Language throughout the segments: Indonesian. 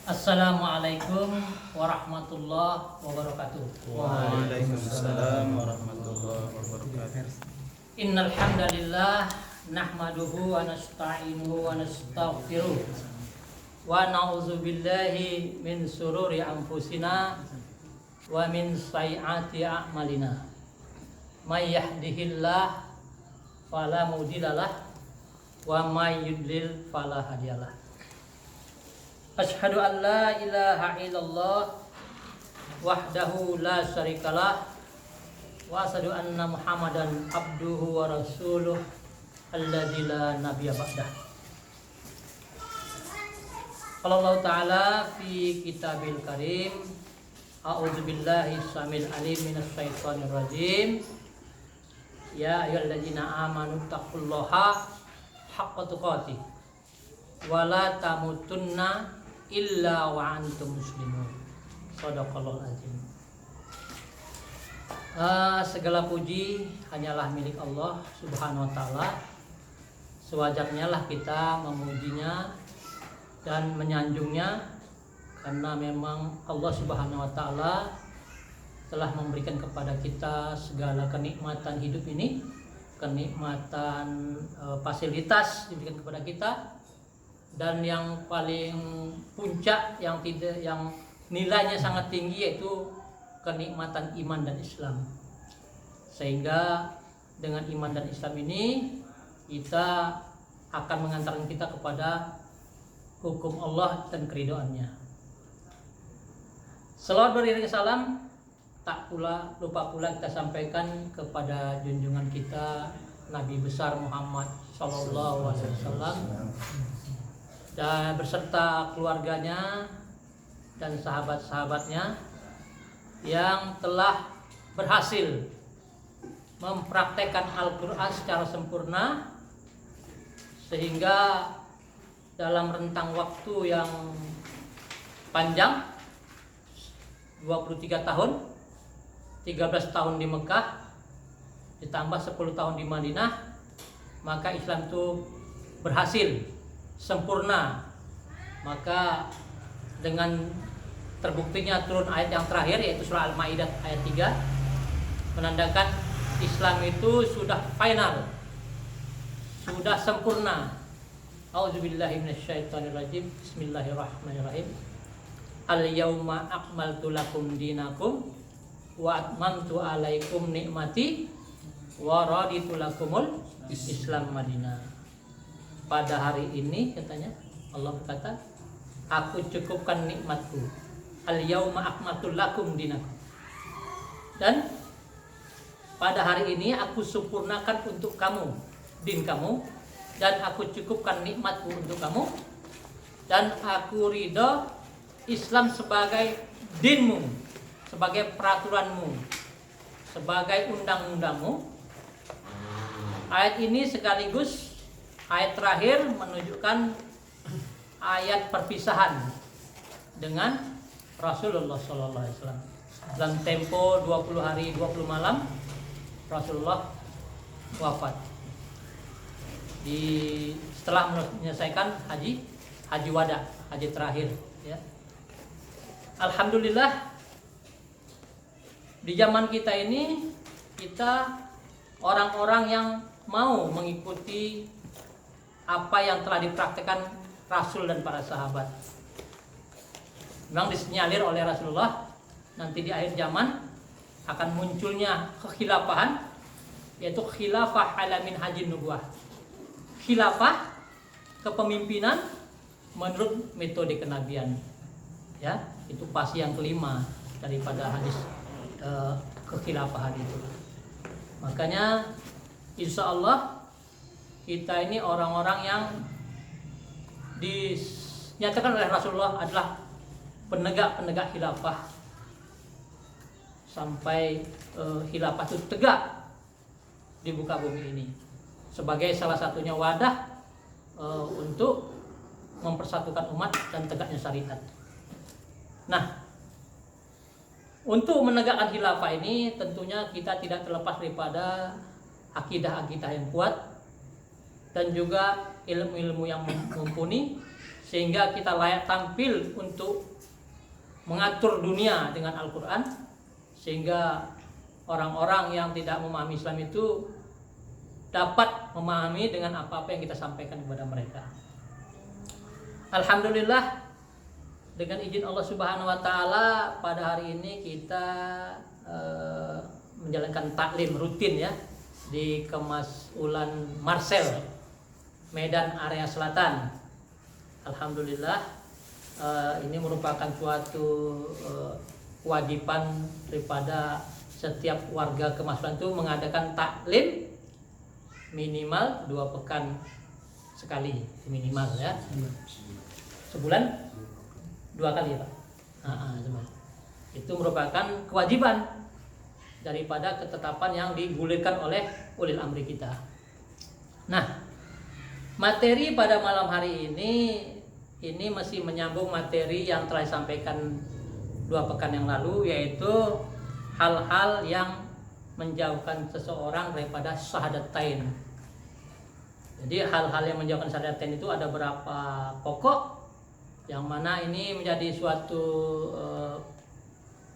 Assalamualaikum warahmatullahi wabarakatuh. Waalaikumsalam warahmatullahi wabarakatuh. Innal hamdalillah nahmaduhu wa nasta'inuhu wa nastaghfiruh wa na'udzu billahi min sururi anfusina wa min sayyiati a'malina. May yahdihillah fala mudhillalah wa may yudlil fala hadiyalah. Asyhadu an la ilaha illallah wahdahu la syarikalah wa asyhadu anna Muhammadan abduhu wa rasuluh alladzi la nabiyya ba'dah. Qala Allah Ta'ala fi kitabil karim, a'udzu billahi samil alim minasy syaithanir rajim. Ya ayyuhalladzina amanu taqullaha haqqa tuqatih wa la tamutunna illa wa antum muslimun. Shadaqallahul azim. Segala puji hanyalah milik Allah Subhanahu wa taala. Sewajarnya lah kita memujinya dan menyanjungnya, karena memang Allah Subhanahu wa taala telah memberikan kepada kita segala kenikmatan hidup ini, kenikmatan fasilitas diberikan kepada kita. Dan yang paling puncak yang nilainya sangat tinggi yaitu kenikmatan iman dan Islam. Sehingga dengan iman dan Islam ini kita akan mengantarkan kita kepada hukum Allah dan keridhaannya. Selawat beriring salam tak lupa pula kita sampaikan kepada junjungan kita Nabi besar Muhammad sallallahu alaihi wasallam dan beserta keluarganya dan sahabat-sahabatnya yang telah berhasil mempraktekkan Al-Quran secara sempurna, sehingga dalam rentang waktu yang panjang 23 tahun, 13 tahun di Mekah ditambah 10 tahun di Madinah, maka Islam itu berhasil sempurna. Maka dengan terbuktinya turun ayat yang terakhir yaitu surah Al-Maidah ayat 3 menandakan Islam itu sudah final, sudah sempurna. A'udzubillahi minasyaitonirrajim. Bismillahirrahmanirrahim. Al-yauma akmaltu lakum dinakum wa atmamtu alaikum nikmati wa raditu lakumul Islam Madinah. Pada hari ini, katanya Allah berkata, aku cukupkan nikmatku. Al-yauma akmaltu lakum dinakum. Dan pada hari ini aku sempurnakan untuk kamu din kamu, dan aku cukupkan nikmatku untuk kamu, dan aku ridho Islam sebagai dinmu, sebagai peraturanmu, sebagai undang-undangmu. Ayat ini sekaligus ayat terakhir menunjukkan ayat perpisahan dengan Rasulullah SAW. Dalam tempo 20 hari 20 malam Rasulullah wafat. Setelah menyelesaikan haji wada, haji terakhir, ya. Alhamdulillah di zaman kita ini kita orang-orang yang mau mengikuti apa yang telah dipraktikkan Rasul dan para sahabat. Memang disinyalir oleh Rasulullah nanti di akhir zaman akan munculnya kekhilafahan, yaitu khilafah ala minhajin nubuwah. Khilafah, kepemimpinan menurut metode kenabian. Ya, itu pasti yang kelima daripada hadis kekhilafahan itu. Makanya insya Allah kita ini orang-orang yang dinyatakan oleh Rasulullah adalah penegak khilafah sampai khilafah itu tegak di muka bumi ini, sebagai salah satunya wadah untuk mempersatukan umat dan tegaknya syariat. Nah, untuk menegakkan khilafah ini tentunya kita tidak terlepas daripada akidah-akidah yang kuat dan juga ilmu-ilmu yang mumpuni sehingga kita layak tampil untuk mengatur dunia dengan Al-Quran, sehingga orang-orang yang tidak memahami Islam itu dapat memahami dengan apa-apa yang kita sampaikan kepada mereka. Alhamdulillah, dengan izin Allah Subhanahu wa taala pada hari ini kita menjalankan taklim rutin ya di Kemasulan Marcel, Medan area Selatan. Alhamdulillah, ini merupakan suatu kewajiban daripada setiap warga Kemasulan itu mengadakan taklim minimal 2 pekan sekali, minimal ya. Sebulan 2 kali ya Pak. Itu merupakan kewajiban daripada ketetapan yang digulirkan oleh ulil amri kita. Nah, materi pada malam hari ini masih menyambung materi yang telah disampaikan 2 pekan yang lalu, yaitu hal-hal yang menjauhkan seseorang daripada syahadatain. Jadi hal-hal yang menjauhkan syahadatain itu ada berapa pokok, yang mana ini menjadi suatu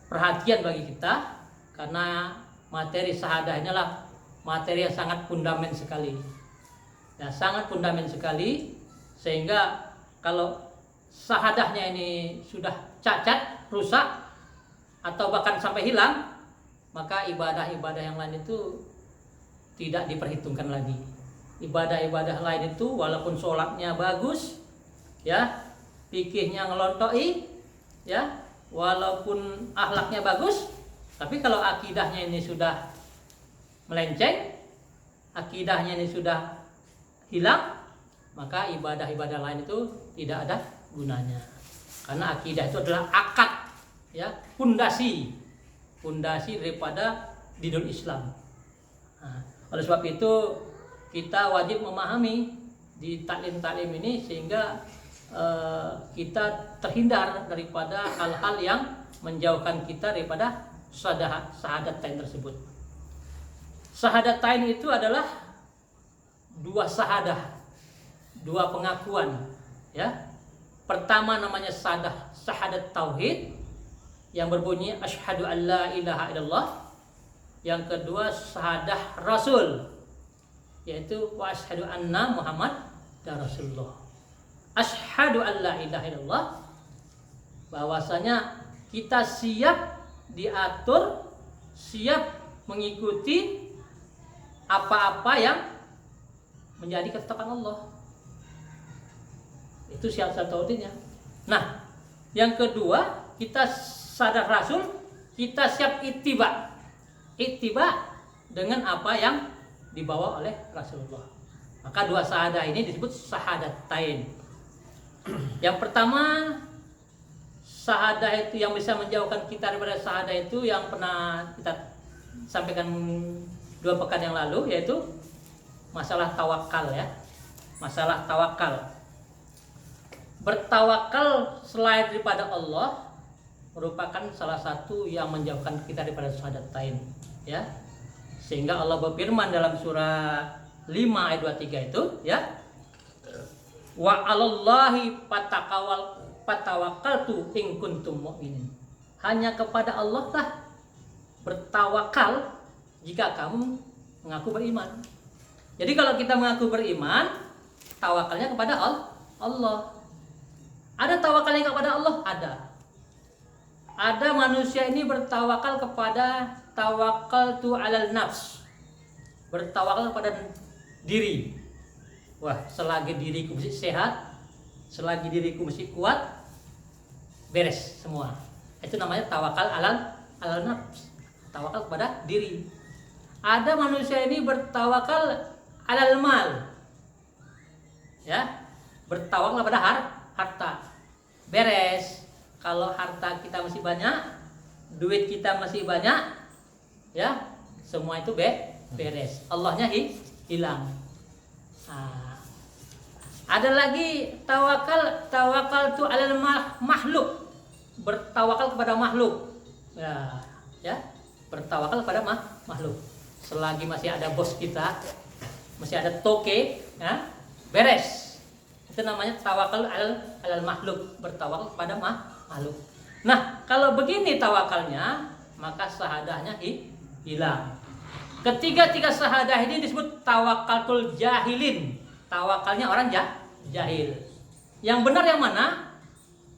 perhatian bagi kita, karena materi syahadah inilah materi yang sangat fundamental sekali. Ya, sangat fundamental sekali, sehingga kalau syahadahnya ini sudah cacat, rusak, atau bahkan sampai hilang, maka ibadah-ibadah yang lain itu tidak diperhitungkan lagi. Ibadah-ibadah lain itu walaupun sholatnya bagus, ya, fikihnya ngelontoi, ya, walaupun akhlaknya bagus, tapi kalau akidahnya ini sudah melenceng, akidahnya ini sudah hilang, maka ibadah-ibadah lain itu tidak ada gunanya. Karena akidah itu adalah akad, ya, fondasi daripada dinul Islam. Nah, oleh sebab itu kita wajib memahami di taklim-taklim ini, sehingga kita terhindar daripada hal-hal yang menjauhkan kita daripada syahadatain tersebut. Syahadatain itu adalah 2 syahadah, 2 pengakuan, ya. Pertama namanya syahadat tauhid yang berbunyi asyhadu an la ilaha illallah. Yang kedua syahadah rasul, yaitu wa asyhadu anna Muhammad dan Rasulullah. Asyhadu an la ilaha illallah, bahwasanya kita siap diatur, siap mengikuti apa-apa yang menjadi ketetapan Allah. Itu syahadat tauhidnya. Nah, yang kedua, kita sadar rasul, kita siap ittiba dengan apa yang dibawa oleh Rasulullah. Maka 2 syahadah ini disebut syahadatain. Yang pertama, syahadah itu yang bisa menjauhkan kita daripada syahadah itu yang pernah kita sampaikan 2 pekan yang lalu, yaitu masalah tawakal, ya. Masalah tawakal. Bertawakal selain daripada Allah merupakan salah satu yang menjauhkan kita daripada syahadatain, ya. Sehingga Allah berfirman dalam surah 5 ayat 23 itu, ya, wa 'alallahi fatawakkaltu in kuntum mu'minin. Hanya kepada Allah lah bertawakal jika kamu mengaku beriman. Jadi kalau kita mengaku beriman, tawakalnya kepada Allah. Ada tawakalnya kepada Allah? Ada manusia ini bertawakal kepada tawakkaltu 'alal nafs. Bertawakal kepada diri. Wah, selagi diriku masih sehat, selagi diriku masih kuat, beres semua. Itu namanya tawakal 'alal nafs. Tawakal kepada diri. Ada manusia ini bertawakal 'alal mal. Ya, bertawakal kepada harta. Beres. Kalau harta kita masih banyak, duit kita masih banyak, ya, semua itu beres. Allahnya hilang. Nah, ada lagi tawakal tu alal makhluk, bertawakal kepada makhluk. Ya, bertawakal kepada makhluk. Selagi masih ada bos kita, masih ada toke, ya, beres. Itu namanya tawakal alal makhluk, bertawakal kepada makhluk. Nah, kalau begini tawakalnya, maka syahadahnya hilang. Ketiga syahadah ini disebut tawakkalul jahilin. Tawakalnya orang jahil. Yang benar yang mana?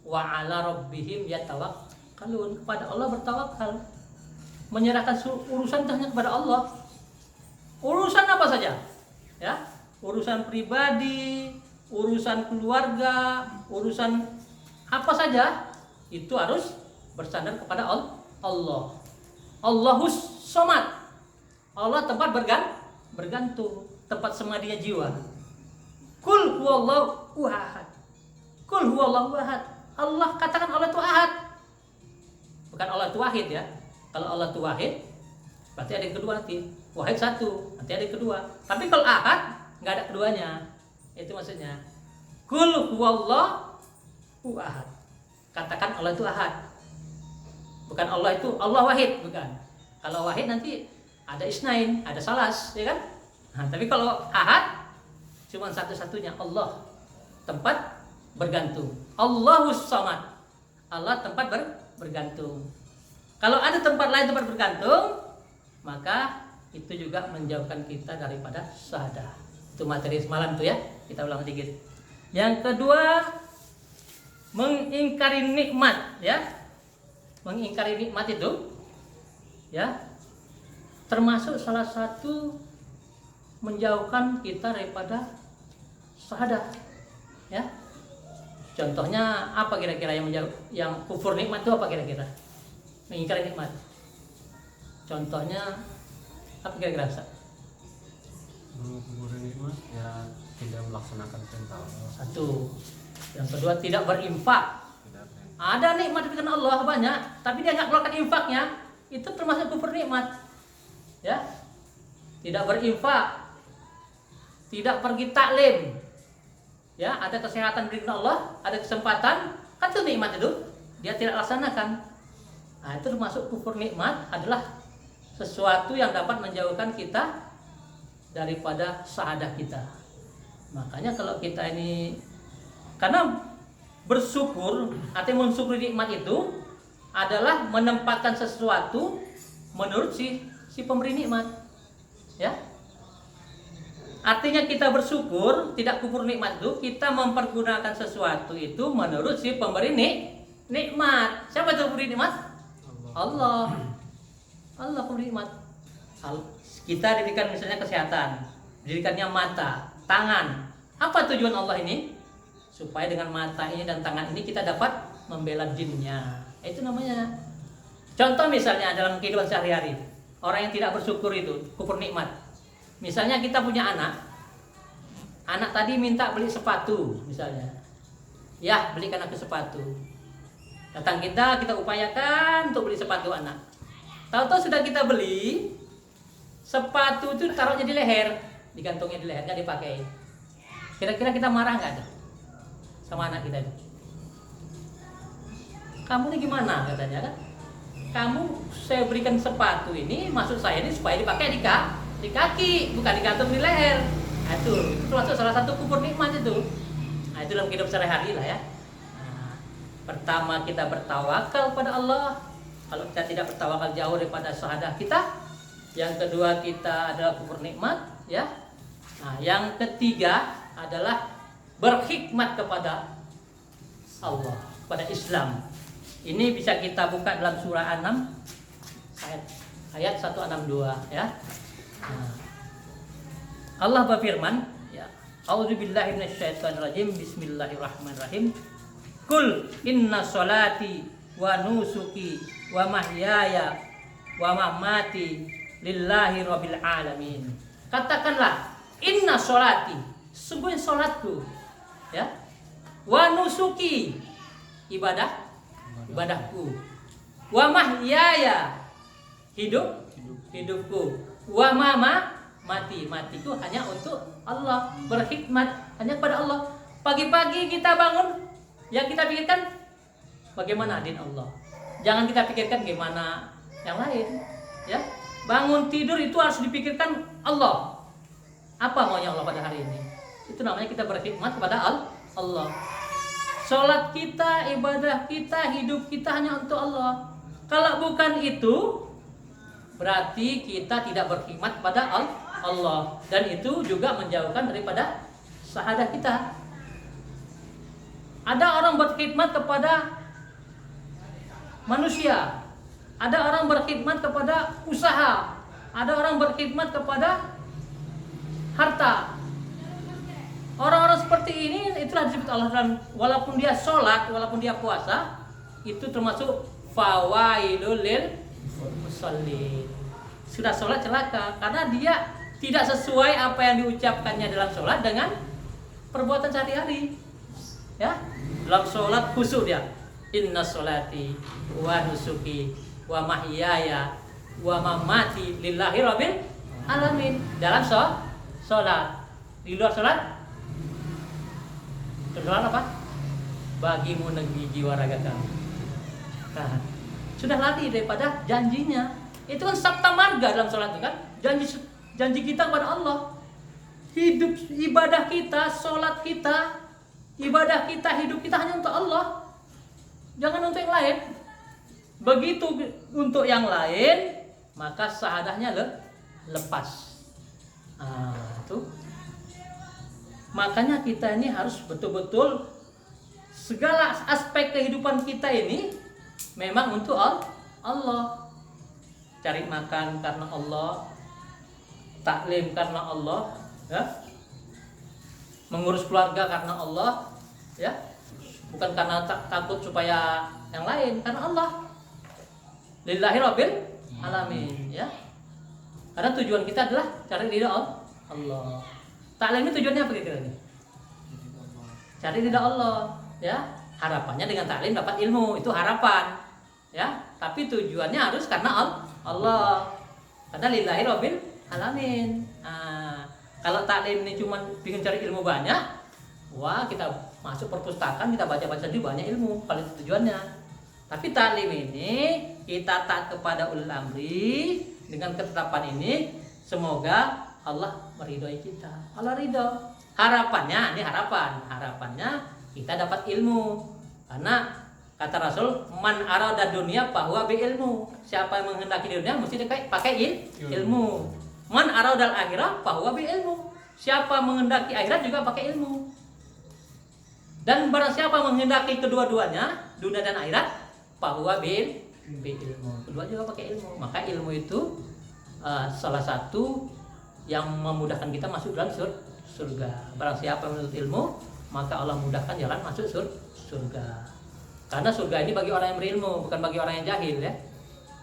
Wa ala rabbihim yatawakkalun, kepada Allah bertawakal. Menyerahkan urusan hanya kepada Allah. Urusan apa saja? Ya, urusan pribadi, urusan keluarga, urusan apa saja itu harus bersandar kepada Allah. Allahus somad. Allah tempat bergantung, tempat semadinya jiwa. Kul huwallahu ahad. Kul huwallahu ahad. Allah katakan Allah itu ahad. Bukan Allah itu wahid ya. Kalau Allah itu wahid, berarti ada yang kedua nanti. Wahid satu, nanti ada yang kedua. Tapi kalau ahad, nggak ada keduanya. Itu maksudnya. Kul huwallahu ahad. Katakan Allah itu ahad. Bukan Allah itu Allah wahid, bukan. Kalau wahid nanti ada isnain, ada salas, ya kan? Nah, tapi kalau ahad cuma satu-satunya Allah, tempat bergantung. Allahus samad. Allah tempat bergantung. Kalau ada tempat lain tempat bergantung, maka itu juga menjauhkan kita daripada syahadah. Itu materi semalam tuh ya. Kita ulang sedikit. Yang kedua, mengingkari nikmat ya. Mengingkari nikmat itu ya, termasuk salah satu menjauhkan kita daripada syahadah ya. Contohnya apa kira-kira yang kufur nikmat itu apa kira-kira? Mengingkari nikmat. Contohnya apa kira-kira? Kufur nikmat ya tidak melaksanakan perintah Allah. Satu. Yang kedua tidak berinfak. Ada nikmat diberikan Allah banyak, tapi dia nggak keluarkan infaknya, itu termasuk kufur nikmat. Ya. Tidak berinfak. Tidak pergi taklim. Ya, ada kesehatan dari Allah, ada kesempatan, kan itu nikmat itu. Dia tidak laksanakan. Nah, itu termasuk kufur nikmat, adalah sesuatu yang dapat menjauhkan kita daripada syahadah kita. Makanya kalau kita ini, karena bersyukur atau mensyukuri nikmat itu adalah menempatkan sesuatu menurut si pemberi nikmat. Ya. Artinya kita bersyukur, tidak kufur nikmat itu, kita mempergunakan sesuatu itu menurut si pemberi nikmat. Siapa itu pemberi nikmat? Allah. Allah pemberi nikmat. Kita diberikan misalnya kesehatan, diberikannya mata, tangan. Apa tujuan Allah ini? Supaya dengan mata ini dan tangan ini kita dapat membela jinnya. Itu namanya. Contoh misalnya dalam kehidupan sehari-hari, orang yang tidak bersyukur itu kufur nikmat. Misalnya kita punya anak tadi minta beli sepatu misalnya. Ya, belikan aku sepatu. Datang kita upayakan untuk beli sepatu anak. Tahu-tahu sudah kita beli, sepatu itu taruhnya di leher, digantungnya di leher, nggak dipakai. Kira-kira kita marah nggak tuh sama anak kita itu? Kamu ini gimana katanya kan? Kamu saya berikan sepatu ini, maksud saya ini supaya dipakai di kaki, bukan digantung di leher. Nah, itu termasuk salah satu kufur nikmat itu. Nah, itu dalam hidup sehari-hari lah ya. Nah, pertama kita bertawakal pada Allah. Kalau kita tidak bertawakal jauh daripada syahadah kita. Yang kedua kita adalah kufur nikmat, ya. Nah, yang ketiga adalah berkhidmat kepada Allah, kepada Islam. Ini bisa kita buka dalam surah 6 ayat 162 ya. Nah, Allah berfirman ya, A'udzubillahi minasyaitonirrajim. Bismillahirrahmanirrahim. Kul inna sholati wa nusuki wa mahyaya wa mamati lillahi rabbil alamin. Katakanlah, inna sholati, sungguh salatku ya, wa nusuki, ibadahku, wa mahyaya, hidupku, wa matiku hanya untuk Allah, berkhidmat hanya kepada Allah. Pagi-pagi kita bangun, yang kita pikirkan bagaimana din Allah. Jangan kita pikirkan gimana yang lain, ya. Bangun tidur itu harus dipikirkan Allah. Apa maunya Allah pada hari ini? Itu namanya kita berkhidmat kepada Allah. Sholat kita, ibadah kita, hidup kita hanya untuk Allah. Kalau bukan itu, berarti kita tidak berkhidmat pada Allah. Dan itu juga menjauhkan daripada syahadah kita. Ada orang berkhidmat kepada manusia, ada orang berkhidmat kepada usaha, ada orang berkhidmat kepada harta. Orang-orang seperti ini itulah disebut Allah, dan walaupun dia sholat, walaupun dia puasa, itu termasuk fawailul lil musallin. Sudah sholat celaka karena dia tidak sesuai apa yang diucapkannya dalam sholat dengan perbuatan sehari-hari. Ya, dalam sholat khusyuk dia. Inna sholati wa nusuki wa mahyaya wa mamati lillahi rabbil alamin. Dalam sholat. Di luar sholat, sholat apa? Bagimu negeri jiwa raga kamu. Nah, sudah lari daripada janjinya. Itu kan sabta marga dalam sholat itu kan. Janji kita kepada Allah. Hidup ibadah kita, sholat kita, ibadah kita, hidup kita hanya untuk Allah. Jangan untuk yang lain. Begitu untuk yang lain, maka syahadahnya lepas. Itu. Makanya kita ini harus betul-betul segala aspek kehidupan kita ini memang untuk Allah. Cari makan karena Allah, taklim karena Allah, ya. Mengurus keluarga karena Allah, ya. Bukan karena takut supaya yang lain, karena Allah. Lillahi rabbil alamin, ya. Karena tujuan kita adalah cari ridha Allah. Taklim ini tujuannya apa kira-kira ini? Cari ridha Allah, ya. Harapannya dengan taklim dapat ilmu, itu harapan, ya. Tapi tujuannya harus karena Allah. Karena lillahi rabbil alamin. Kalau taklim ini cuma bikin cari ilmu banyak, wah kita masuk perpustakaan, kita baca-baca sendiri banyak ilmu, kalau itu tujuannya. Tapi taklim ini kita taat kepada ulul amri, dengan ketetapan ini semoga Allah meridhoi kita. Allah ridho. Harapannya, ini harapannya kita dapat ilmu. Karena kata Rasul, man arada dunia bahwa bi ilmu. Siapa yang menghendaki dunia mesti pakai ilmu. Man aradal akhirah bahwa bi ilmu. Siapa menghendaki akhirat juga pakai ilmu. Dan barang siapa menghendaki kedua-duanya, dunia dan akhirat, bahwa bi ilmu. Kedua juga pakai ilmu. Maka ilmu itu salah satu yang memudahkan kita masuk dalam surga. Barang siapa yang menuntut ilmu, maka Allah mudahkan jalan masuk surga. Karena surga ini bagi orang yang berilmu, bukan bagi orang yang jahil, ya.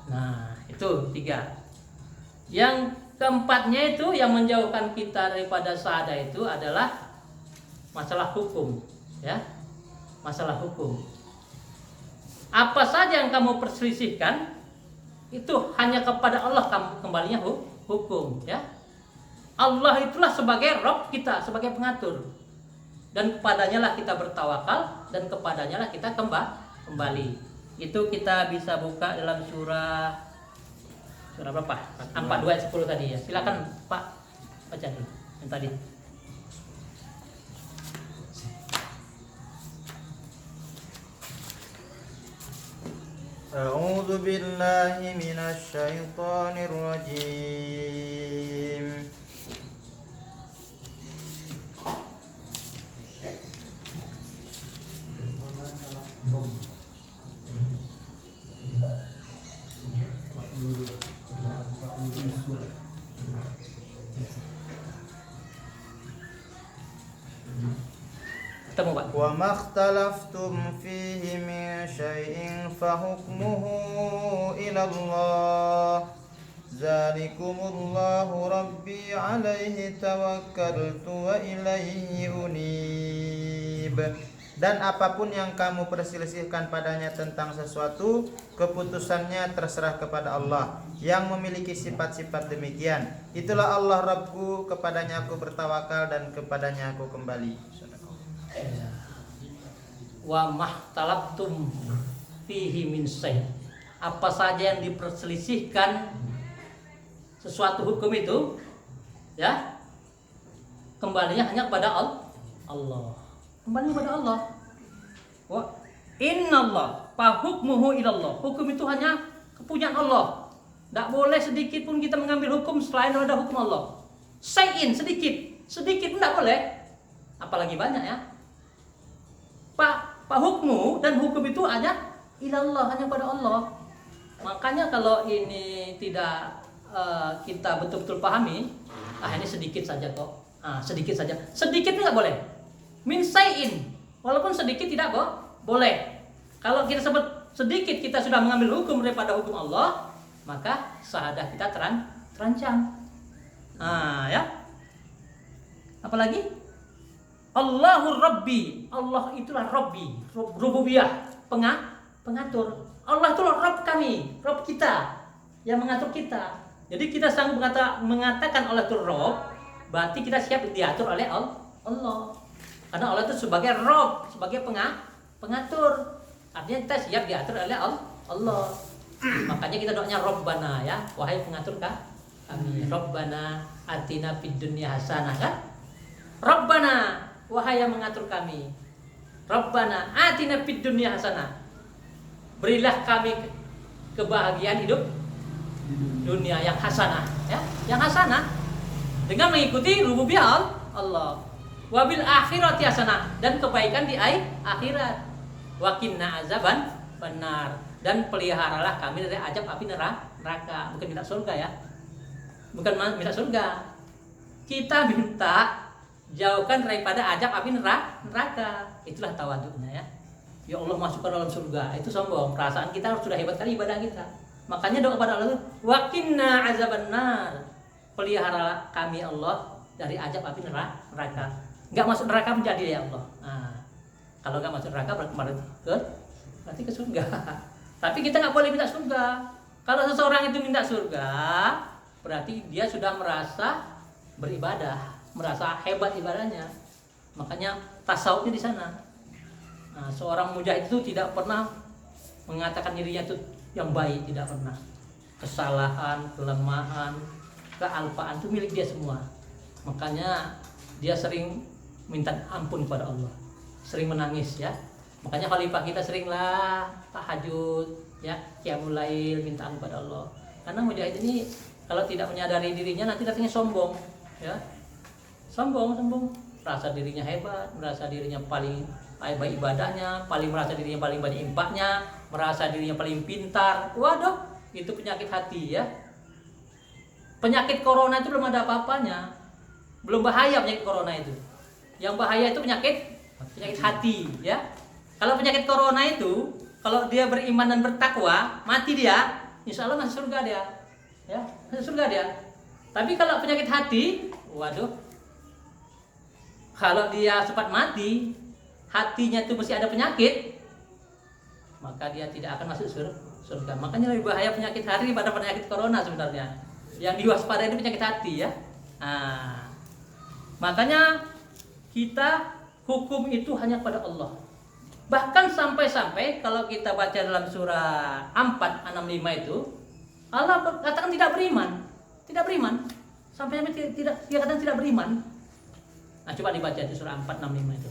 Nah, itu 3. Yang keempatnya itu yang menjauhkan kita daripada syahadah itu adalah masalah hukum, ya. Masalah hukum. Apa saja yang kamu perselisihkan itu hanya kepada Allah kamu kembalinya hukum, ya. Allah itulah sebagai Rabb kita, sebagai pengatur. Dan kepadanya lah kita bertawakal, dan kepadanya lah kita kembali. Itu kita bisa buka dalam surah berapa? 42 ayat 10 tadi, ya. Silakan Pak baca dulu yang tadi. A'udzu billahi minasy syaithanir rajim. Ketemu Pak. Wa makhtalaftum fihi min syai'in fahukmuhu ila Allah. Zalikumullahu rabbi alaihi tawakkaltu wa ilaihi unib. Dan apapun yang kamu perselisihkan padanya tentang sesuatu, keputusannya terserah kepada Allah yang memiliki sifat-sifat demikian. Itulah Allah Rabbku, kepadanya aku bertawakal dan kepadanya aku kembali. Wa mahtalaftum fihi min syai'. Apa saja yang diperselisihkan sesuatu hukum itu, ya, kembalinya hanya kepada Allah. kembali kepada Allah. Wa innallah fa hukmuhu ilallah. Hukum itu hanya kepunyaan Allah. Tidak boleh sedikit pun kita mengambil hukum selain ada hukum Allah. Sedikit pun tidak boleh. Apalagi banyak ya. Pak hukmu, dan hukum itu hanya ilallah, hanya pada Allah. Makanya kalau ini tidak kita betul-betul pahami, ini sedikit saja kok. Sedikit saja. Sedikit nggak boleh. Min sayin, walaupun sedikit tidak kok boleh. Kalau kita sebut sedikit, kita sudah mengambil hukum daripada hukum Allah, maka syahadah kita terancam. Ya. Apalagi Allahur Rabbi. Allah itulah Rabbi, rububiyah, pengatur. Allah itulah Rabb kami, Rabb kita yang mengatur kita. Jadi kita sanggup mengatakan Allah itu Rabb, berarti kita siap diatur oleh Allah. Karena Allah itu sebagai Rabb, sebagai pengatur. Artinya kita siap diatur oleh Allah. Makanya kita doanya Rabbana ya, wahai pengatur kami. Rabbana atina fid dunya hasanah kan? Rabbana, wahai yang mengatur kami. Rabbana atina fid dunya hasanah. Berilah kami kebahagiaan hidup dunia yang hasanah ya, yang hasanah dengan mengikuti rububiyah Allah. Wabil akhirati hasanah, dan kebaikan di akhirat. Wakinna azaban benar, dan peliharalah kami dari azab api neraka. Bukan minta surga ya, bukan minta surga. Kita minta jauhkan daripada azab api neraka. Itulah tawaduknya ya. Ya Allah, masukkan dalam surga. Itu sombong. Perasaan kita sudah hebat kali ibadah kita. Makanya doa kepada Allah, wakinna azabannar. Pelihara kami Allah dari azab api neraka. Enggak masuk neraka menjadi ya Allah. Kalau enggak masuk neraka berarti ke surga. Tapi kita enggak boleh minta surga. Kalau seseorang itu minta surga, berarti dia sudah merasa beribadah, merasa hebat ibadahnya. Makanya tasawufnya di sana. Seorang mujahid itu tidak pernah mengatakan dirinya itu yang baik, tidak pernah. Kesalahan, kelemahan, kealpaan itu milik dia semua. Makanya dia sering minta ampun kepada Allah, sering menangis ya. Makanya khalifah kita seringlah tahajud ya, qiyamul lail, minta ampun kepada Allah. Karena mujahid ini kalau tidak menyadari dirinya nanti katanya sombong ya. Sombong, merasa dirinya hebat, merasa dirinya paling baik ibadahnya, merasa dirinya paling banyak infaknya, merasa dirinya paling pintar. Waduh, itu penyakit hati ya. Penyakit corona itu belum ada apa-apanya. Belum bahaya penyakit corona itu. Yang bahaya itu penyakit hati ya. Kalau penyakit corona itu, kalau dia beriman dan bertakwa, mati dia, insya Allah masuk surga dia. Ya, masuk surga dia. Tapi kalau penyakit hati, waduh. Kalau dia cepat mati, hatinya itu mesti ada penyakit, maka dia tidak akan masuk surga. Makanya lebih bahaya penyakit hati daripada penyakit corona sebenarnya. Yang diwaspadai itu penyakit hati ya. Makanya kita hukum itu hanya pada Allah. Bahkan sampai-sampai kalau kita baca dalam surah 4:65 itu, Allah katakan tidak beriman. Sampai tidak, dia katakan tidak beriman. Coba dibaca di surah 4:65 itu.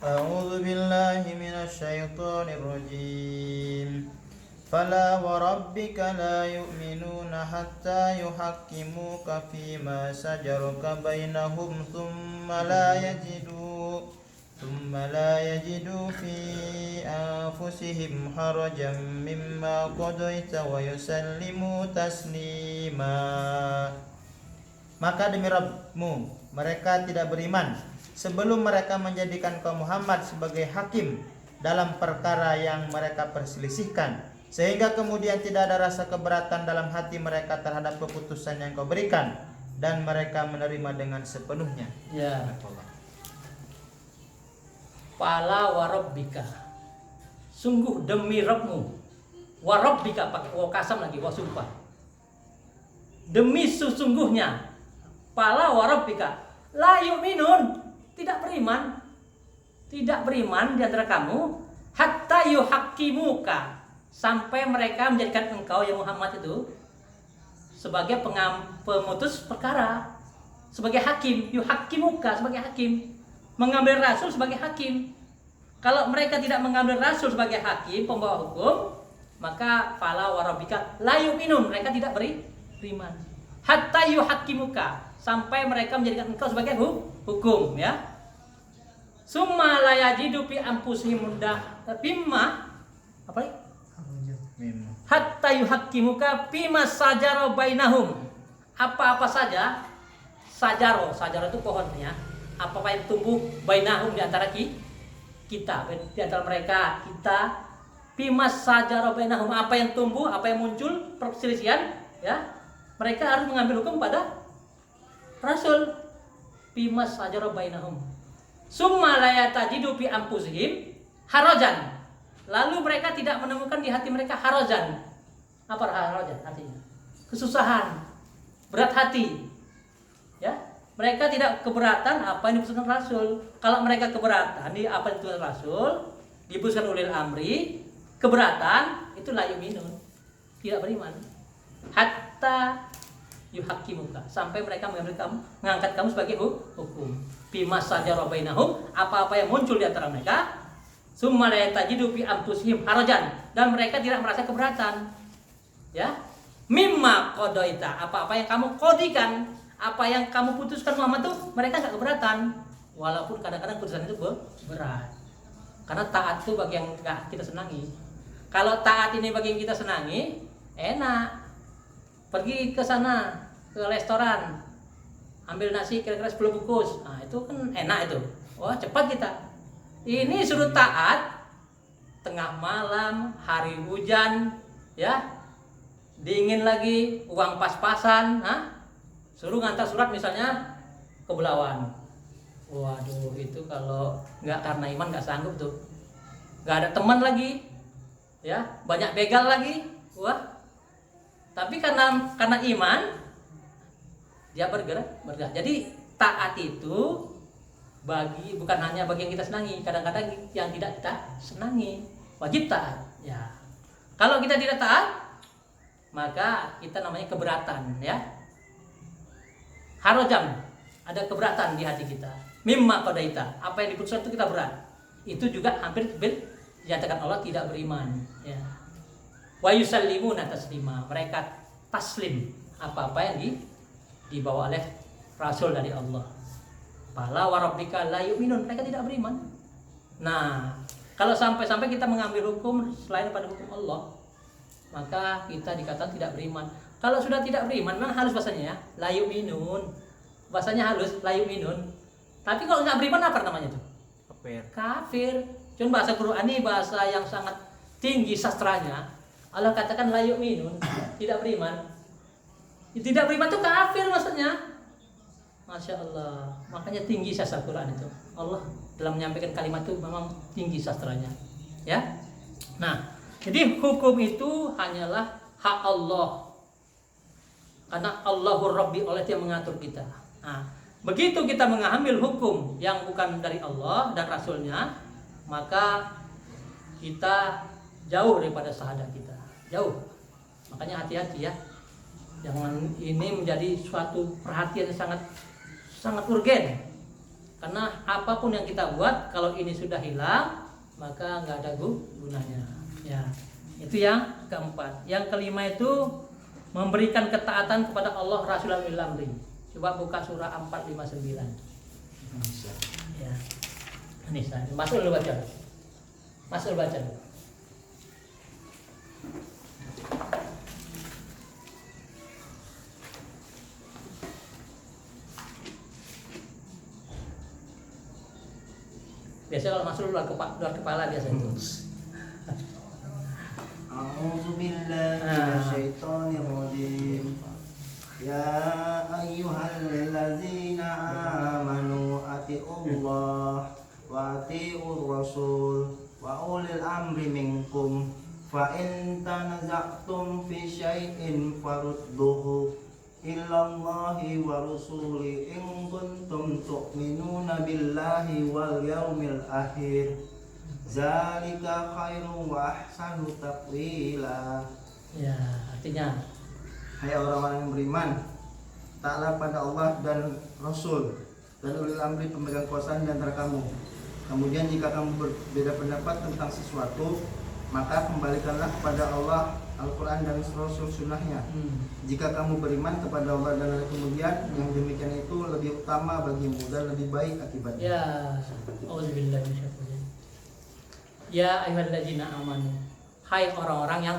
A'udzu billahi minasyaitonir rajim. Fala wa rabbika la yu'minuna hatta yuhaqqimuka fima sajara bainahum thumma la yajidu fi anfusihim harajan mimma qadaita wa yusallimu taslima. Maka demi Rabbmu, mereka tidak beriman sebelum mereka menjadikan kaum Muhammad sebagai hakim dalam perkara yang mereka perselisihkan, sehingga kemudian tidak ada rasa keberatan dalam hati mereka terhadap keputusan yang kau berikan, dan mereka menerima dengan sepenuhnya. Ya. Fala wa rabbika. Sungguh demi Rabbmu. Wa rabbika, pakai wa kasam lagi, wa sumpah. Demi sesungguhnya. Fala wa rabbika la yu'minun, tidak beriman di antara kamu, hatta yuhaqqimuka, sampai mereka menjadikan engkau ya Muhammad itu sebagai pemutus perkara, sebagai hakim, yuhakimuka sebagai hakim, mengambil rasul sebagai hakim. Kalau mereka tidak mengambil rasul sebagai hakim, pembawa hukum, maka fala warabbika la yu'minun, mereka tidak beriman. Hatta yuhakimuka, sampai mereka menjadikan engkau sebagai hukum, ya. Summa la yajidu fi anfusihim bimma apa ya? Hatta yuhakimuka bima sajara bainahum. Apa-apa saja sajaro itu pohonnya, apa yang tumbuh bainahum di antara kita, di antara mereka, kita, bimas sajaro bainahum, apa yang tumbuh, apa yang muncul perselisihan, ya, mereka harus mengambil hukum pada rasul. Bimas sajaro bainahum summa la yatajidu fi anfusihim harajan, lalu mereka tidak menemukan di hati mereka harajan. Apa harajan artinya? Kesusahan, berat hati, ya. Mereka tidak keberatan apa yang diputuskan Rasul. Kalau mereka keberatan di apa yang diputuskan Rasul, diputuskan ulil amri, keberatan, itu la yu'minun, tidak beriman. Hatta yuhakimuka, sampai mereka mengambil kamu, mengangkat kamu sebagai hukum. Bima sajara bainahum, apa-apa yang muncul di antara mereka, summa la tajidu fi anfusihim harajan, dan mereka tidak merasa keberatan. Ya. Mimma qadaita, apa-apa yang kamu qadikan, apa yang kamu putuskan Muhammad itu, mereka nggak keberatan, walaupun kadang-kadang putusan itu berat. Karena taat itu bagi yang nggak kita senangi. Kalau taat ini bagi yang kita senangi, enak. Pergi ke sana, ke restoran, ambil nasi kira-kira 10 bungkus, nah itu kan enak itu. Wah, cepat kita. Ini suruh taat, tengah malam, hari hujan, ya, dingin lagi, uang pas-pasan, suruh ngantar surat misalnya ke Belawan. Waduh, itu kalau nggak karena iman nggak sanggup tuh. Nggak ada teman lagi, ya, banyak begal lagi. Wah, tapi karena iman dia bergerak. Jadi taat itu bukan hanya bagi yang kita senangi, kadang-kadang yang tidak kita senangi wajib taat. Ya, kalau kita tidak taat, maka kita namanya keberatan, ya. Harajam, ada keberatan di hati kita. Mimma qadaita, apa yang diputuskan itu kita berat. Itu juga hampir dinyatakan Allah tidak beriman, ya. Wa yusallimuna taslima, mereka taslim apa-apa yang dibawa oleh rasul dari Allah. Fala wa rabbika la yu'minun, mereka tidak beriman. Nah, kalau sampai-sampai kita mengambil hukum selain pada hukum Allah, maka kita dikatakan tidak beriman. Kalau sudah tidak beriman, memang halus bahasanya, ya, la yu'minun. Bahasanya halus, la yu'minun. Tapi kalau nggak beriman apa namanya itu? Kafir. Cuma bahasa Quran ini bahasa yang sangat tinggi sastranya. Allah katakan la yu'minun, tidak beriman. Tidak beriman itu kafir maksudnya. Masya Allah. Makanya tinggi sastra Quran itu. Allah dalam menyampaikan kalimat itu memang tinggi sastranya, ya. Nah, jadi hukum itu hanyalah hak Allah. Karena Allahur Rabbi, oleh yang mengatur kita. Nah, begitu kita mengambil hukum yang bukan dari Allah dan Rasulnya, maka kita jauh daripada syahadat kita. Jauh. Makanya hati-hati, ya. Jangan ini menjadi suatu perhatian yang sangat urgen. Karena apapun yang kita buat, kalau ini sudah hilang, maka nggak ada gunanya. Ya, itu yang keempat. Yang kelima itu memberikan ketaatan kepada Allah Rasulullah bil amri. Coba buka surah 459. Ya. Ini saya. Masuk dulu baca. Masuk baca. Biasa kalau masuk luar kepala biasa itu. A'udzu billahi minasyaitonir rajim. Ya ayyuhallazina amanu atiiullah wa atiiur rasul wa ulil amri minkum fa in tanaza'tum fi syai'in farudduhu ilallahi wa rasuli in kuntum tu'minuna billahi wal yaumil akhir zalika khairu wa ahsanu taqwila. Ya, artinya hai orang-orang yang beriman, taatlah pada Allah dan Rasul dan ulil amri pemegang kekuasaan di antara kamu. Kemudian jika kamu berbeda pendapat tentang sesuatu, maka kembalikanlah kepada Allah, Al-Quran dan Rasul sunnahnya. Jika kamu beriman kepada Allah dan hari kemudian, yang demikian itu lebih utama bagimu dan lebih baik akibatnya. Ya, auzubillahi minasyaitonir. Ya ayyuhalladzina amanu. Hai orang-orang yang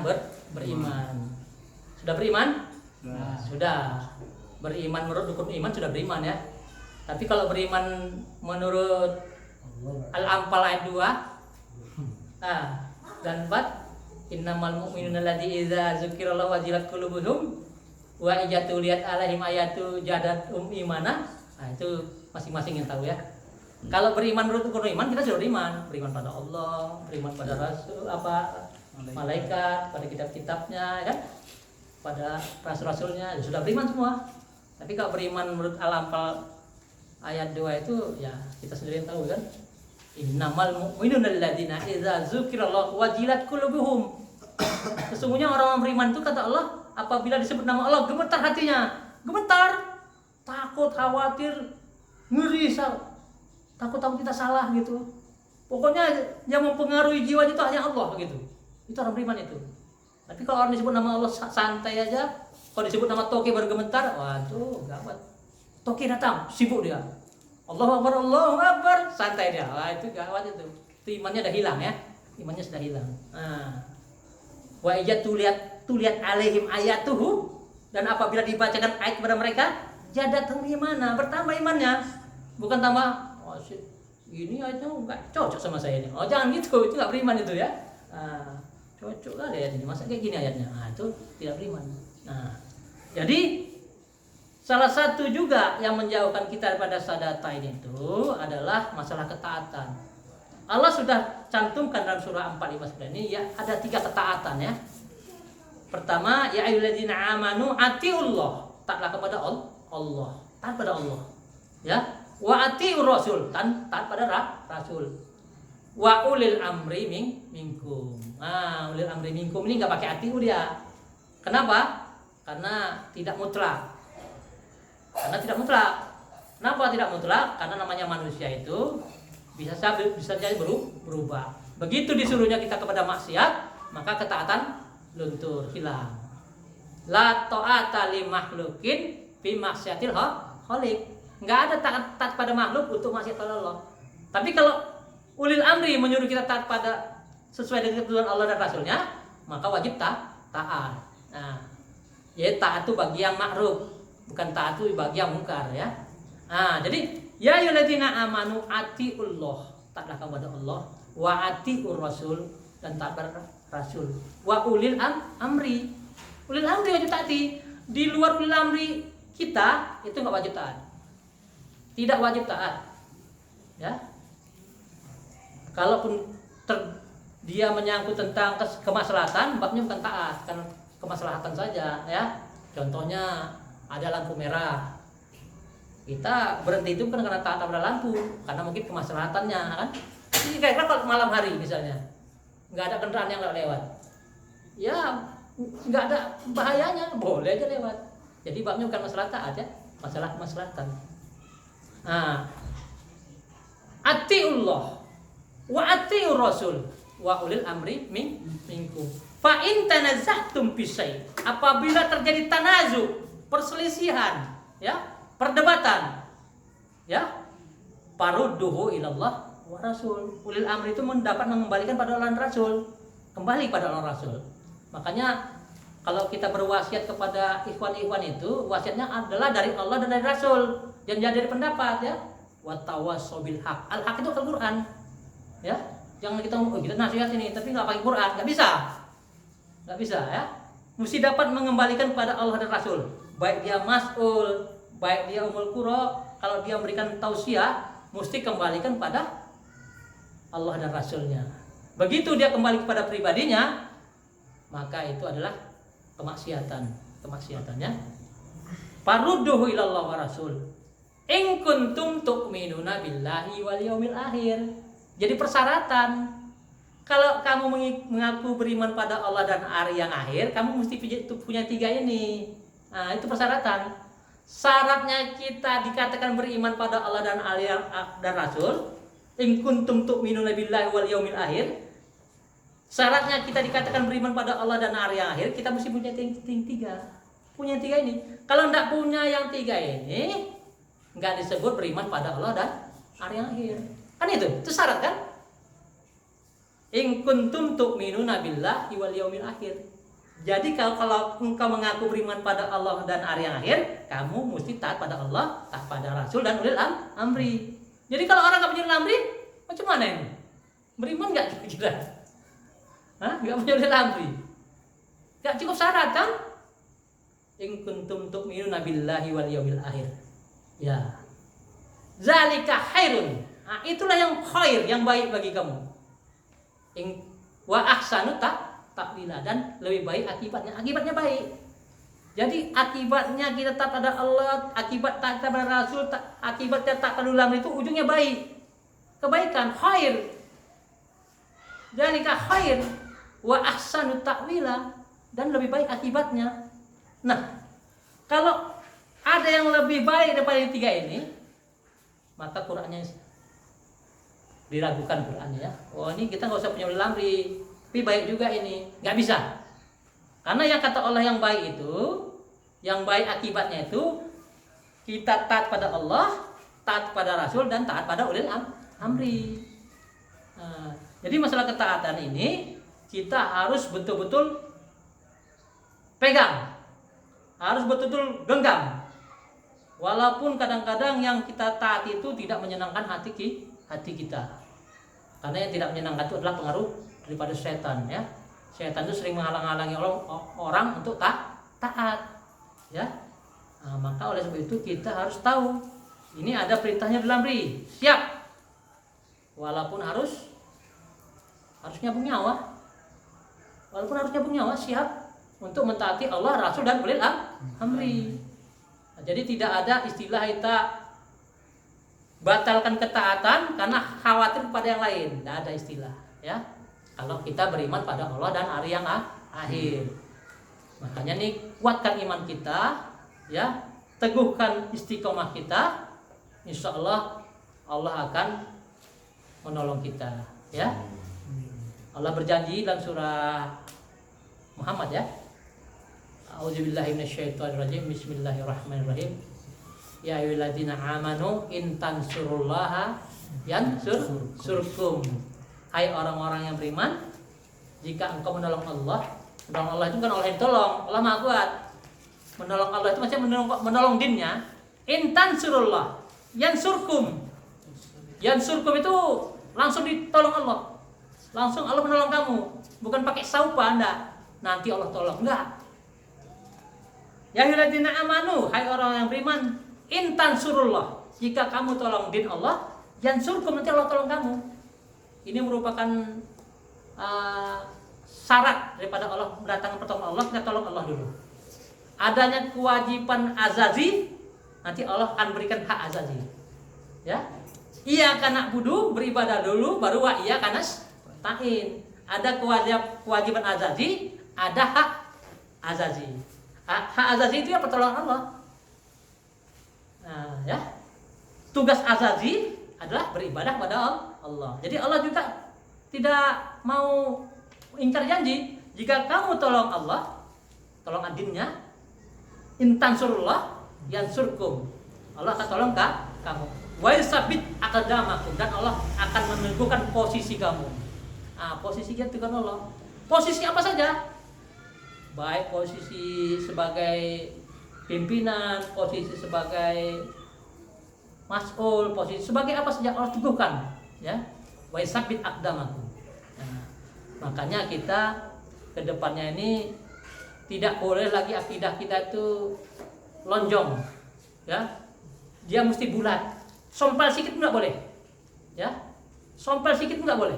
beriman. Sudah beriman? Nah, sudah. Beriman menurut rukun iman sudah beriman ya. Tapi kalau beriman menurut Al-Anfal ayat 2 dan 4, innamal mu'minuna alladzi idza dzukirallahu wajilat qulubuhum wa idza tuliyat alaihim ayatu jadatum imana. Nah, itu masing-masing yang tahu ya. Kalau beriman menurut rukun iman kita sudah beriman pada Allah, beriman pada rasul malaikat, pada kitab-kitabnya kan, pada rasul-rasulnya, ya sudah beriman semua. Tapi kalau beriman menurut Al-Anfal ayat 2 itu ya kita sendiri yang tahu kan. Innamal mu'minuna alladzina idza dzukirallahu wajilat qulubuhum. Sesungguhnya orang-orang beriman itu kata Allah, apabila disebut nama Allah gemetar hatinya. Gemetar, takut, khawatir, ngeri, takut kita salah gitu. Pokoknya yang mempengaruhi jiwanya itu hanya Allah gitu. Itu orang beriman itu. Tapi kalau orang disebut nama Allah santai aja, kalau disebut nama Toki baru gemetar, waduh gawat. Toki datang, sibuk dia. Allahu Akbar, santai dia. Wah, itu gawat itu. Itu imannya udah hilang ya. Imannya sudah hilang. Wa ijat tuliat alaihim ayatuhu, dan apabila dibacakan ayat kepada mereka, jadatum imana, bertambah imannya. Bukan tambah, oh shit, ini ayatnya enggak cocok sama saya ini. Oh, jangan gitu, itu enggak beriman itu ya. Cocok lah ayat ini. Masa kayak gini ayatnya? Itu tidak beriman. Jadi salah satu juga yang menjauhkan kita daripada syahadatain itu adalah masalah ketaatan. Allah sudah cantumkan dalam surah 4:59 ini ya, ada 3 ketaatan ya. Pertama, ya ayyuhalladzina amanu atiullah, taatlah kepada Allah, taat pada Allah. Ya, wa atiur rasul, taat pada rasul. Wa ulil amri minkum. Ulil amri minkum ini enggak pakai atiu dia. Kenapa? Karena tidak mutlak. Kenapa tidak mutlak? Karena namanya manusia itu bisa jadi berubah. Begitu disuruhnya kita kepada maksiat, maka ketaatan luntur, hilang. La ta'ata li makhlukin fi maksiatil khaliq. Enggak ada taat pada makhluk untuk maksiat pada Allah. Tapi kalau ulil amri menyuruh kita taat pada sesuai dengan ketentuan Allah dan Rasulnya, maka wajib taat. Ya taat itu bagi yang ma'ruf, bukan taat itu bagi yang mungkar ya. Jadi ya ayyuhalladzina amanu atiullah, taatlah kepada Allah, wa atiur rasul, dan taat pada rasul. Wa ulil amri. Ulil amri wajib taati. Di luar ulil amri kita itu enggak wajib taat. Tidak wajib taat. Ya. Kalaupun dia menyangkut tentang kemaslahatan, babnya bukan taat, kan kemaslahatan saja ya. Contohnya ada lampu merah, kita berhenti itu bukan karena taat pada lampu, karena mungkin kemaslahatannya kan. Jadi kira-kira kalau malam hari misalnya nggak ada kendaraan yang lewat, ya nggak ada bahayanya, boleh aja lewat. Jadi babnya bukan masalah taat ya, masalah kemaslahatan. Atiullah wa atiur rasul wa ulil amri minkum. Fa in tanaza'tum fi syai', apabila terjadi tanazu, perselisihan, ya, perdebatan, ya, farudduhu ilallah wa rasul. Ulil amri itu mendapat mengembalikan pada Allah dan Rasul, kembali pada Allah dan Rasul. Makanya kalau kita berwasiat kepada ikhwan-ikhwan itu, wasiatnya adalah dari Allah dan dari Rasul, dan jadi dari pendapat ya. Wa tawassaw bil haq. Al haq itu Al-Qur'an. Ya. Jangan kita nasihat ini tapi enggak pakai Quran, enggak bisa. Enggak bisa ya. Mesti dapat mengembalikan pada Allah dan Rasul. Baik dia mas'ul, baik dia umul qura, kalau dia memberikan tausiah, mesti kembalikan pada Allah dan Rasulnya. Begitu dia kembali kepada pribadinya, maka itu adalah kemaksiatannya. Farudduhu ilallah wa rasul. In kuntum tu'minuna billahi wal yaumil akhir. Jadi persyaratan, kalau kamu mengaku beriman pada Allah dan hari yang akhir, kamu mesti punya 3 ini. Itu persyaratan. Syaratnya kita dikatakan beriman pada Allah dan Rasul, in kuntum tu'minuna billahi wal yaumil akhir. Syaratnya kita dikatakan beriman pada Allah dan hari yang akhir, kita mesti punya yang tiga. Punya yang tiga ini. Kalau tidak punya yang tiga ini, nggak disebut beriman pada Allah dan hari yang akhir. Kan itu syarat kan? In kuntum tu'minuna billahi wal yaumil akhir. Jadi kalau engkau mengaku beriman pada Allah dan hari yang akhir, kamu mesti taat pada Allah, taat pada Rasul dan ulil amri. Jadi kalau orang nggak punya ulil amri, macam mana ini? Beriman nggak kira-kira? Hah? Nggak punya ulil amri? Nggak cukup syarat kan? In kuntum tu'minuna billahi wal yaumil akhir. Ya. Zalika khairun. Nah, itulah yang khair, yang baik bagi kamu. Wa ahsanu ta'wila, dan lebih baik akibatnya baik. Jadi akibatnya kita taat pada Allah, akibat taat pada Rasul, akibatnya taat pada ulama itu ujungnya baik, kebaikan, khair. Zalika khair wa ahsanu ta'wila, dan lebih baik akibatnya. Nah, kalau ada yang lebih baik daripada yang tiga ini, maka Qur'annya diragukan Qur'annya ya. Oh, ini kita nggak usah punya ulil amri, tapi baik juga ini. Nggak bisa. Karena yang kata Allah yang baik itu, yang baik akibatnya itu kita taat pada Allah, taat pada Rasul, dan taat pada ulil amri. Nah, jadi masalah ketaatan ini kita harus betul-betul pegang, harus betul-betul genggam. Walaupun kadang-kadang yang kita taat itu tidak menyenangkan hati kita. Karena yang tidak menyenangkan itu adalah pengaruh daripada setan ya. Setan itu sering menghalang-halangi orang untuk taat ya. Nah, maka oleh sebab itu kita harus tahu ini ada perintahnya dalam amri, siap. Walaupun harus nyambung nyawa. Walaupun harus nyambung nyawa, siap untuk mentaati Allah, Rasul, dan ulil amri. Nah, jadi tidak ada istilah kita batalkan ketaatan karena khawatir pada yang lain. Tidak ada istilah ya. Kalau kita beriman pada Allah dan hari yang akhir. Makanya nih, kuatkan iman kita ya, teguhkan istiqomah kita. Insya Allah Allah akan menolong kita ya. Allah berjanji dalam surah Muhammad ya. A'udzubillahi minasyaitonirrajim. Bismillahirrahmanirrahim. Ya ayyuhalladzina amanu in tansurullaha yansurkum. Hai orang-orang yang beriman, jika engkau menolong Allah itu kan Allah yang tolong, Allah Maha Kuat. Menolong Allah itu macam menolong dinnya. In tansurullah yansurkum. Yansurkum itu langsung ditolong Allah. Langsung Allah menolong kamu, bukan pakai saupa Anda. Nanti Allah tolong, enggak. Ya ayyuhalladzina amanu, hai orang yang beriman, in tansurullah, jika kamu tolong din Allah, yansurkum, nanti Allah tolong kamu. Ini merupakan syarat daripada Allah mendatangkan pertolongan Allah, kita tolong Allah dulu. Adanya kewajiban azazi, nanti Allah akan berikan hak azazi. Ya, iya karena budu beribadah dulu, baru wa iya karena ta'in. Ada kewajiban azazi, ada hak azazi. Hak azazi itu ya pertolongan Allah. Nah, ya. Tugas azazi adalah beribadah pada Allah. Jadi Allah juga tidak mau ingkar janji. Jika kamu tolong Allah, tolong adinnya, intansurullah yansurkum. Allah akan tolong kamu. Wa yusabit aqdamakum, dan Allah akan meneguhkan posisi kamu. Nah, posisi itu kan Allah. Posisi apa saja? Baik posisi sebagai pimpinan, posisi sebagai mas'ul, posisi sebagai apa saja Allah teguhkan, ya. Wa yusabit aqdamakum. Nah, makanya kita ke depannya ini tidak boleh lagi akidah kita itu lonjong, ya. Dia mesti bulat. Sompel sikit enggak boleh. Ya. Sompel sikit enggak boleh.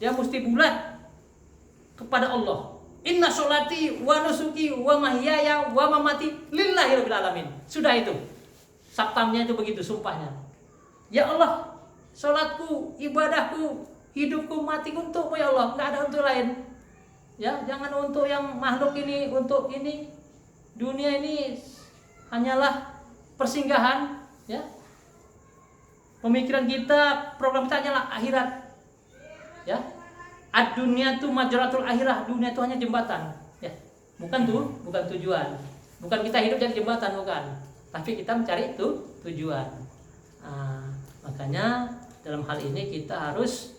Dia mesti bulat kepada Allah. Inna sholati wa nusuki wa mahyaya wa mamati lillahi rabbil alamin. Sudah itu. Sabtamnya itu begitu, sumpahnya. Ya Allah, sholatku, ibadahku, hidupku, matiku untukmu ya Allah, enggak ada untuk lain. Ya, jangan untuk yang makhluk ini, untuk ini. Dunia ini hanyalah persinggahan, ya. Pemikiran kita, program kita hanyalah akhirat. Ya. Ad-dunya itu majratul akhirah, dunia itu hanya jembatan, ya. Bukan tujuan. Bukan kita hidup jadi jembatan, bukan. Tapi kita mencari itu tujuan. Nah, makanya dalam hal ini kita harus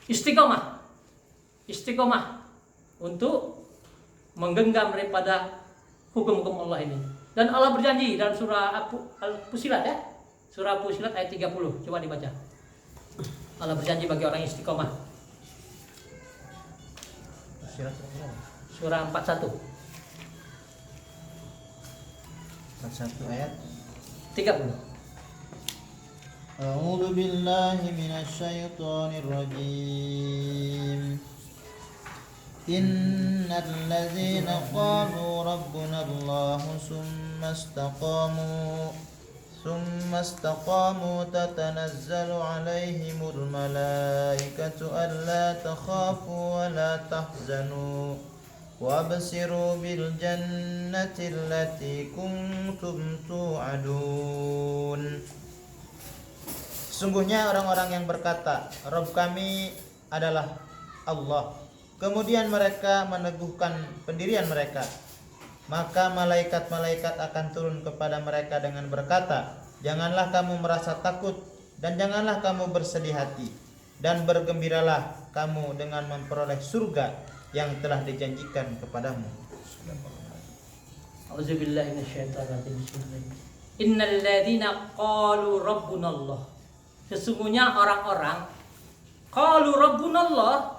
istiqomah untuk menggenggam daripada hukum-hukum Allah ini. Dan Allah berjanji dalam surah Al-Fusilat, ya. Surah Fusilat ayat 30. Coba dibaca. Allah berjanji bagi orang yang istiqomah. Surah 41 ayat 30. A'udzu billahi minasyaitonir rajim. Innal ladzina qalu rabbuna Allahu summa istaqamu tatanazzalu 'alaihimul malaikatu alla takhafu wa la tahzanu wabsiru bil jannati allati kuntum tu'adun. Sesungguhnya orang-orang yang berkata, Rabb kami adalah Allah, kemudian mereka meneguhkan pendirian mereka, maka malaikat-malaikat akan turun kepada mereka dengan berkata, janganlah kamu merasa takut dan janganlah kamu bersedih hati, dan bergembiralah kamu dengan memperoleh surga yang telah dijanjikan kepadamu. Auzubillahi minasyaitonirrajim. Innal ladzina qalu rabbunallah. Sesungguhnya orang-orang qalu rabbunallah,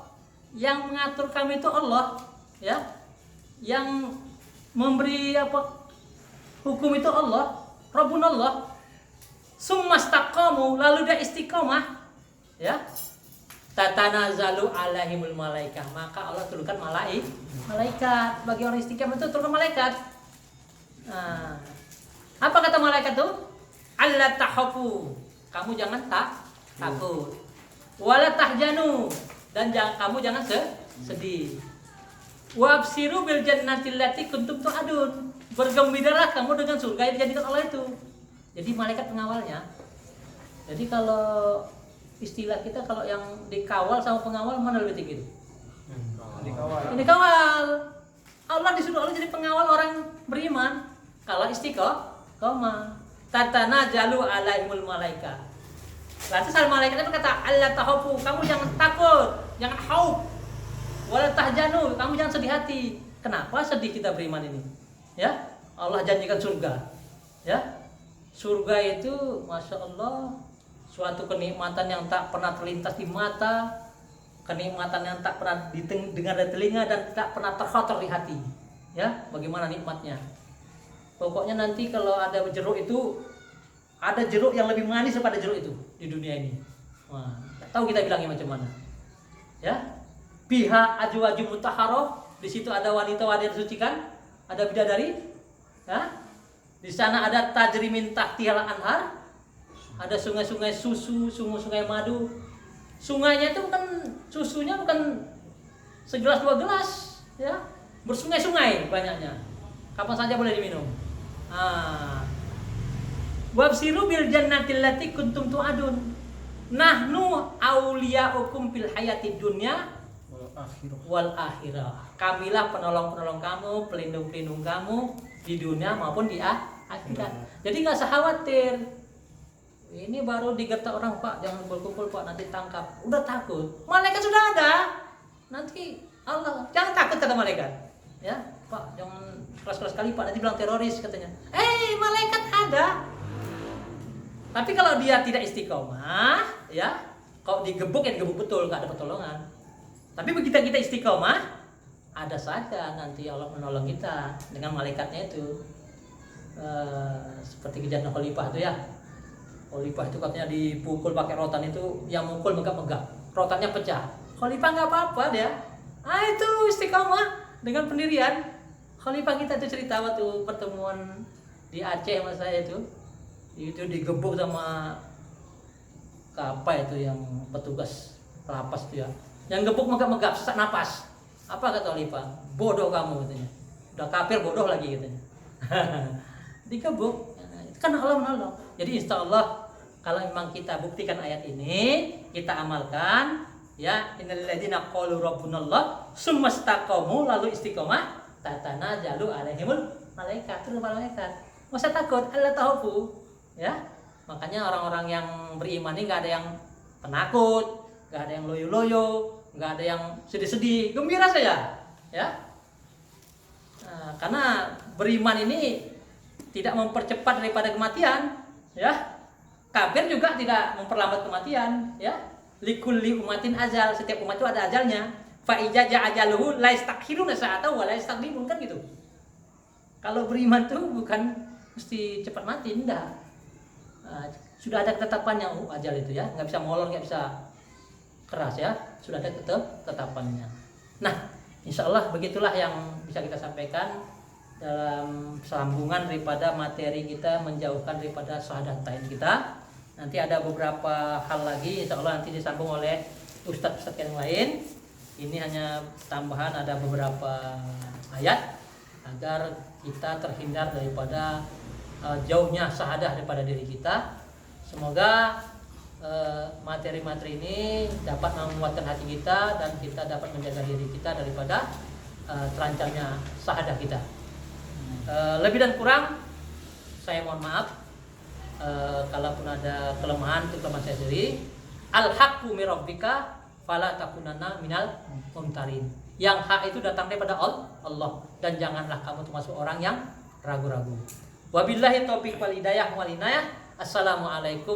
yang mengatur kami itu Allah, ya. Yang memberi hukum itu Allah, rabbunallah. Summastaqamu, lalu dia istiqomah, ya. Tatanazzalu alaihimul malaikah, maka Allah turunkan malaikat. Bagi orang istiqomah itu turunkan malaikat. Nah, apa kata malaikat itu? Alla tahafu, kamu jangan takut. Wala tahjanu, dan kamu jangan sedih. Wabsiru bil jannati allati kuntum tu'adun, bergembiralah kamu dengan surga yang dijadikan Allah itu. Jadi malaikat pengawalnya. Jadi kalau istilah kita, kalau yang dikawal sama pengawal mana lebih tinggi? Dikawal. Allah disuruh Allah jadi pengawal orang beriman. Kalau istiqomah, tatanazzalu alaihimul malaika. Lalu sang malaikat berkata, Allah tahafu, kamu jangan takut, jangan khauf. Wala tahjanu, kamu jangan sedih hati. Kenapa sedih kita beriman ini? Ya, Allah janjikan surga. Ya, surga itu, masya Allah, suatu kenikmatan yang tak pernah terlintas di mata, kenikmatan yang tak pernah didengar dari telinga, dan tak pernah terkhawatir di hati. Ya, bagaimana nikmatnya? Pokoknya nanti kalau ada jeruk itu, ada jeruk yang lebih manis daripada jeruk itu di dunia ini. Wah, tak tahu kita bilangnya macam mana. Ya, biha ajwaju mutahharoh, di situ ada wanita-wanita disucikan, ada bidadari. Ya, di sana ada tajrimin tahtihal anhar, ada sungai-sungai susu, sungai-sungai madu. Sungainya itu bukan, susunya bukan segelas dua gelas, ya, bersungai-sungai banyaknya. Kapan saja boleh diminum. Wabsiru bil jannati allati kuntum tu'adun. Nahnu auliyaukum fil hayati dunya wal akhirah. Kamilah penolong-penolong kamu, pelindung-pelindung kamu di dunia maupun di akhirat. Jadi nggak usah khawatir. Ini baru digertak orang, Pak, jangan berkumpul, Pak, nanti tangkap. Udah takut. Malaikat sudah ada. Nanti Allah, jangan takut kata malaikat. Ya, Pak, jangan keras-keras kali, Pak, nanti bilang teroris katanya. Malaikat ada. Tapi kalau dia tidak istiqomah, ya, kalau digebuk ya digebuk betul, nggak ada pertolongan. Tapi begitu kita istiqomah, ada saja nanti Allah menolong kita dengan malaikatnya itu. Seperti kejadian Khalifah itu, ya. Khalifah itu katanya dipukul pakai rotan, itu yang mukul megap-megap, rotannya pecah. Khalifah nggak apa-apa dia. Itu istiqomah dengan pendirian. Khalifah kita itu cerita waktu pertemuan di Aceh sama saya itu digebuk sama apa itu yang petugas lapas itu, ya, yang gebuk megap-megap sesak napas. Apa kata Khalifah? Bodoh kamu katanya. Udah kafir bodoh lagi katanya. Digebuk. kan Allah menolong. Jadi insya Allah kalau memang kita buktikan ayat ini, kita amalkan, ya innalladzina qalu rabbunallah tsumastaqamu, lalu istiqomah, tatanazzalu alaihimul malaikat, turun malaikat. Masa takut, Allah tahu, ya. Makanya orang-orang yang beriman ini nggak ada yang penakut, nggak ada yang loyo-loyo, nggak ada yang sedih-sedih, gembira saja, ya. Nah, karena beriman ini tidak mempercepat daripada kematian, ya. Kafir juga tidak memperlambat kematian, ya. Likulli umatin ajal, setiap umat itu ada ajalnya. Fa iza ajaluhu la yastakhiruna sa'atan wa la yastaqdimun, kan gitu. Kalau beriman tuh bukan mesti cepat mati, enggak. Sudah ada ketetapannya ajal itu, ya. Nggak bisa molor, nggak bisa keras, ya. Sudah ada ketetapannya. Nah, insya Allah begitulah yang bisa kita sampaikan dalam sambungan daripada materi kita menjauhkan daripada syahadatain kita. Nanti ada beberapa hal lagi insya Allah nanti disambung oleh ustadz-ustadz yang lain. Ini hanya tambahan, ada beberapa ayat agar kita terhindar daripada jauhnya syahadah daripada diri kita. Semoga materi-materi ini dapat menguatkan hati kita dan kita dapat menjaga diri kita daripada terancamnya syahadah kita. Lebih dan kurang saya mohon maaf. Kalaupun ada kelemahan, itu kelemahan saya sendiri. Al-haqqu min rabbika fala takunanna minal mumtarin. Yang hak itu datang daripada Allah, dan janganlah kamu termasuk orang yang ragu-ragu. Wabillahi taufiq wal hidayah wal inayah. Assalamualaikum